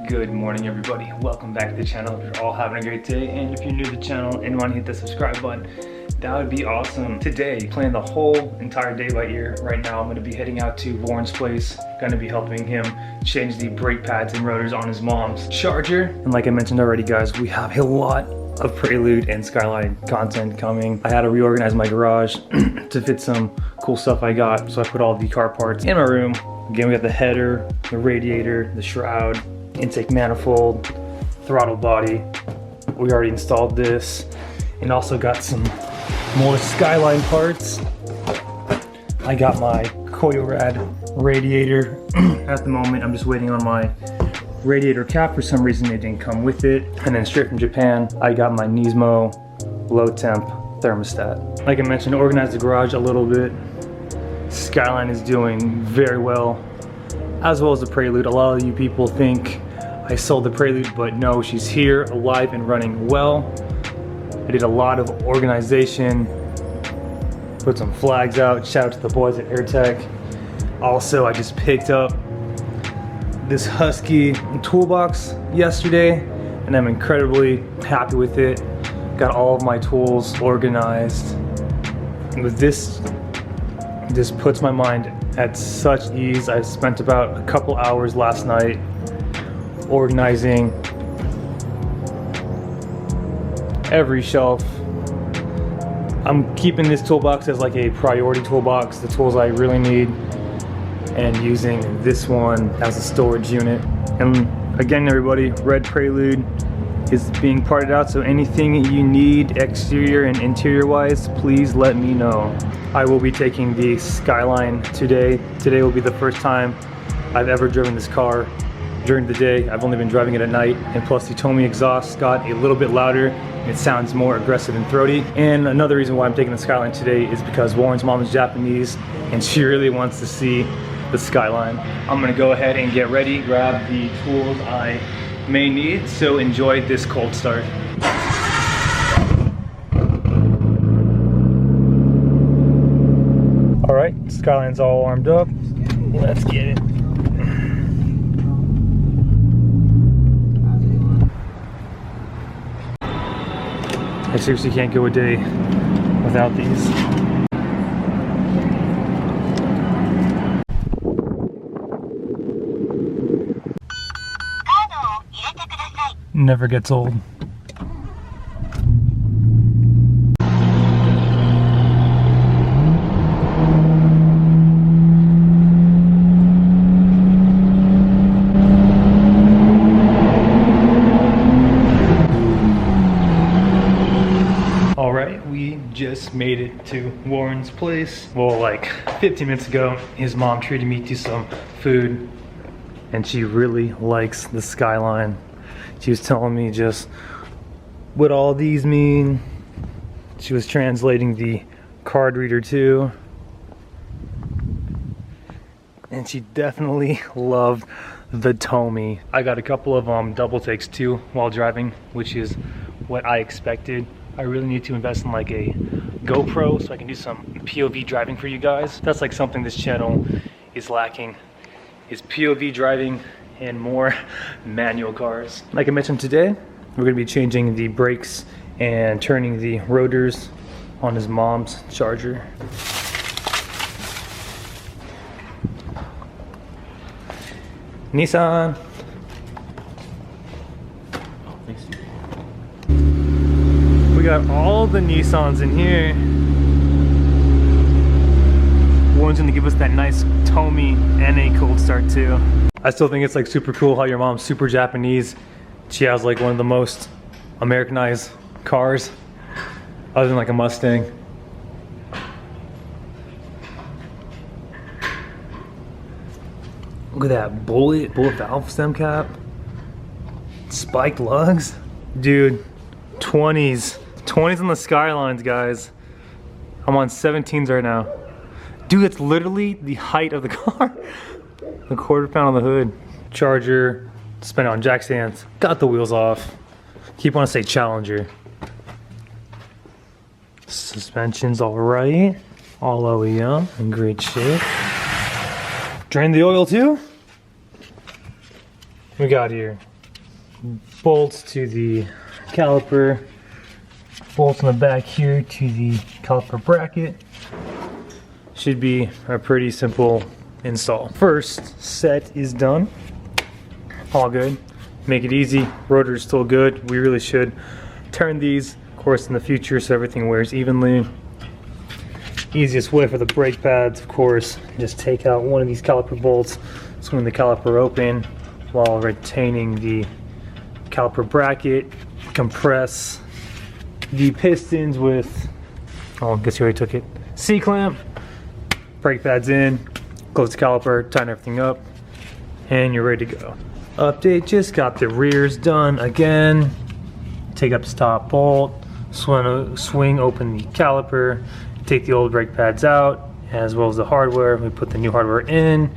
Good morning everybody, welcome back to the channel. If you're all having a great day, and if you're new to the channel and want to hit the subscribe button, that would be awesome. Today, playing the whole entire day by ear. Right now I'm going to be heading out to Warren's place, going to be helping him change the brake pads and rotors on his mom's Charger. And like I mentioned already guys, we have a lot of Prelude and Skyline content coming. I had to reorganize my garage to fit some cool stuff I got, so I put all the car parts in my room. Again, we got the header, the radiator, the shroud, intake manifold, throttle body. We already installed this, and also got some more Skyline parts. I got my Coil-Rad radiator. At the moment, I'm just waiting on my radiator cap. For some reason, it didn't come with it. And then straight from Japan, I got my Nismo low temp thermostat. Like I mentioned, organized the garage a little bit. Skyline is doing very well as the Prelude. A lot of you people think I sold the Prelude, but no, she's here, alive and running well. I did a lot of organization, put some flags out. Shout out to the boys at AirTech. Also, I just picked up this Husky toolbox yesterday, and I'm incredibly happy with it. Got all of my tools organized. And with this puts my mind at such ease. I spent about a couple hours last night organizing every shelf. I'm keeping this toolbox as like a priority toolbox, the tools I really need, and using this one as a storage unit. And again everybody, red Prelude is being parted out, so anything you need exterior and interior wise, please let me know. I will be taking the Skyline today. Today will be the first time I've ever driven this car during the day. I've only been driving it at night, and plus the Tomy exhaust got a little bit louder and it sounds more aggressive and throaty. And another reason why I'm taking the Skyline today is because Warren's mom is Japanese and she really wants to see the Skyline. I'm gonna go ahead and get ready, grab the tools I may need, so enjoy this cold start. Alright, Skyline's all armed up. Let's get it. I seriously can't go a day without these. Never gets old. Alright, we just made it to Warren's place. Well, like 15 minutes ago, his mom treated me to some food, and she really likes the Skyline. She was telling me just what all these mean. She was translating the card reader too. And she definitely loved the Tomy. I got a couple of double takes too while driving, which is what I expected. I really need to invest in like a GoPro so I can do some POV driving for you guys. That's like something this channel is lacking, is POV driving and more manual cars. Like I mentioned today, we're gonna be changing the brakes and turning the rotors on his mom's Charger. Nissan. We got all the Nissans in here. Warren's gonna give us that nice Tomy and a cold start too. I still think it's like super cool how your mom's super Japanese. She has like one of the most Americanized cars, other than like a Mustang. Look at that bullet valve stem cap. Spiked lugs. Dude, 20s on the Skylines, guys. I'm on 17s right now. Dude, it's literally the height of the car. A quarter pound on the hood. Charger, spin on jack stands. Got the wheels off. Keep wanting to say Challenger. Suspension's all right. All OEM in great shape. Drain the oil too. We got here bolts to the caliper, bolts on the back here to the caliper bracket. Should be a pretty simple install. First set is done. All good. Make it easy. Rotor is still good. We really should turn these, of course, in the future so everything wears evenly. Easiest way for the brake pads, of course, just take out one of these caliper bolts, swing the caliper open while retaining the caliper bracket, compress the pistons with, oh, I guess you already took it, C-clamp, brake pads in, close the caliper, tighten everything up, and you're ready to go. Update, just got the rears done again. Take up the top bolt, swing open the caliper, take the old brake pads out, as well as the hardware. We put the new hardware in,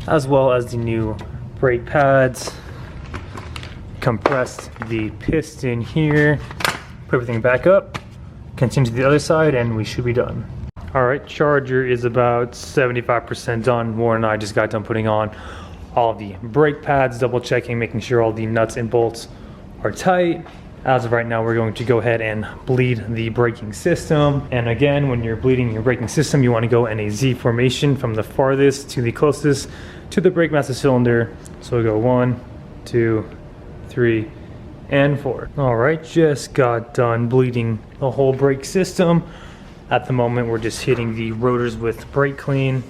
as well as the new brake pads. Compressed the piston here, put everything back up, continue to the other side, and we should be done. All right, charger is about 75% done. Warren and I just got done putting on all of the brake pads, double checking, making sure all the nuts and bolts are tight. As of right now, we're going to go ahead and bleed the braking system. And again, when you're bleeding your braking system, you want to go in a Z formation from the farthest to the closest to the brake master cylinder. So we go 1, 2, 3, and 4. All right, just got done bleeding the whole brake system. At the moment, we're just hitting the rotors with brake clean,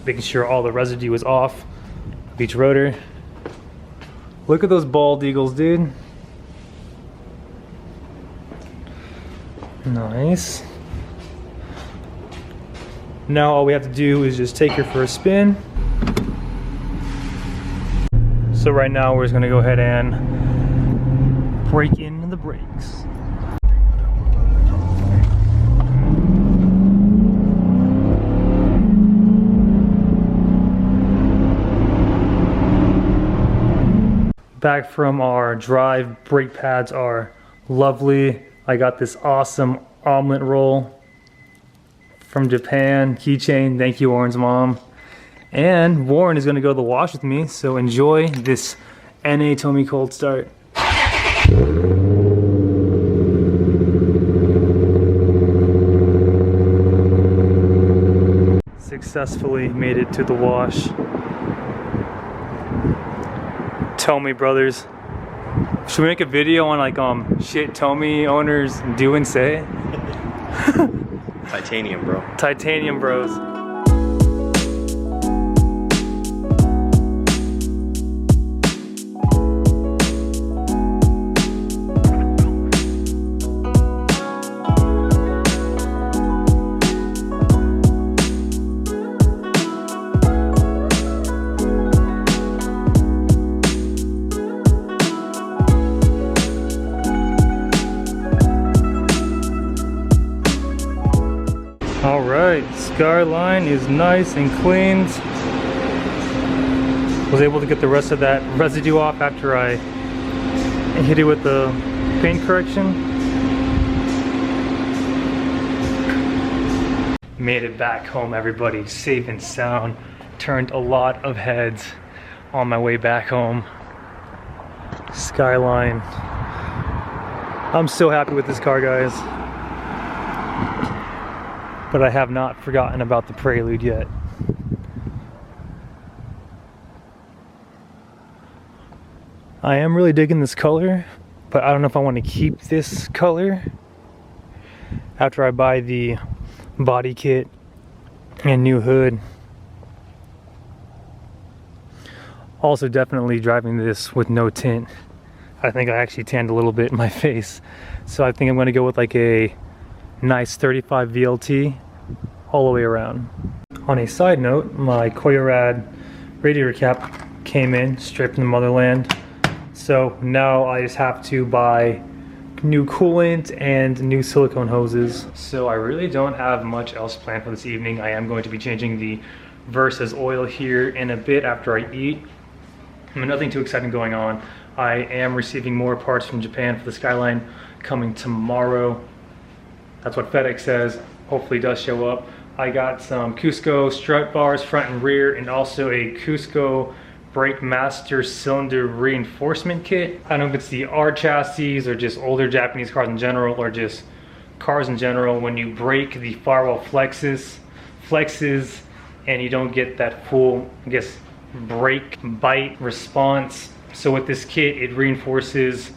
making sure all the residue is off of each rotor. Look at those bald eagles, dude. Nice. Now all we have to do is just take her for a spin. So right now we're just gonna go ahead and brake in the brakes. Back from our drive, brake pads are lovely. I got this awesome omelet roll from Japan, keychain. Thank you, Warren's mom. And Warren is gonna go to the wash with me, so enjoy this NA Tomy cold start. Successfully made it to the wash. Tomy brothers. Should we make a video on like shit Tomy owners do and say? Titanium, bro. Titanium bros. Alright, Skyline is nice and cleaned. Was able to get the rest of that residue off after I hit it with the paint correction. Made it back home, everybody, safe and sound. Turned a lot of heads on my way back home. Skyline. I'm so happy with this car, guys. But I have not forgotten about the Prelude yet. I am really digging this color, but I don't know if I want to keep this color after I buy the body kit and new hood. Also definitely driving this with no tint. I think I actually tanned a little bit in my face. So I think I'm going to go with like a nice 35 VLT all the way around. On a side note, my Koyorad radiator cap came in straight from the motherland. So now I just have to buy new coolant and new silicone hoses. So I really don't have much else planned for this evening. I am going to be changing the Versa's oil here in a bit after I eat. Nothing too exciting going on. I am receiving more parts from Japan for the Skyline coming tomorrow. That's what FedEx says. Hopefully it does show up. I got some Cusco strut bars front and rear, and also a Cusco Brake Master Cylinder Reinforcement Kit. I don't know if it's the R chassis or just older Japanese cars in general, or just cars in general. When you brake, the firewall flexes, and you don't get that full, I guess, brake bite response. So with this kit, it reinforces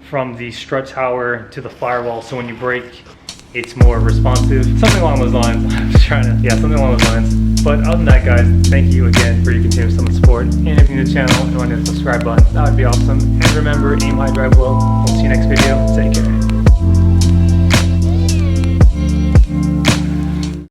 from the strut tower to the firewall, so when you brake, it's more responsive. Something along those lines. I was trying to, yeah, something along those lines. But other than that, guys, thank you again for your continuous support. And if you're new to the channel and want to hit the subscribe button, that would be awesome. And remember, aim high, drive low. We'll see you next video. Take care.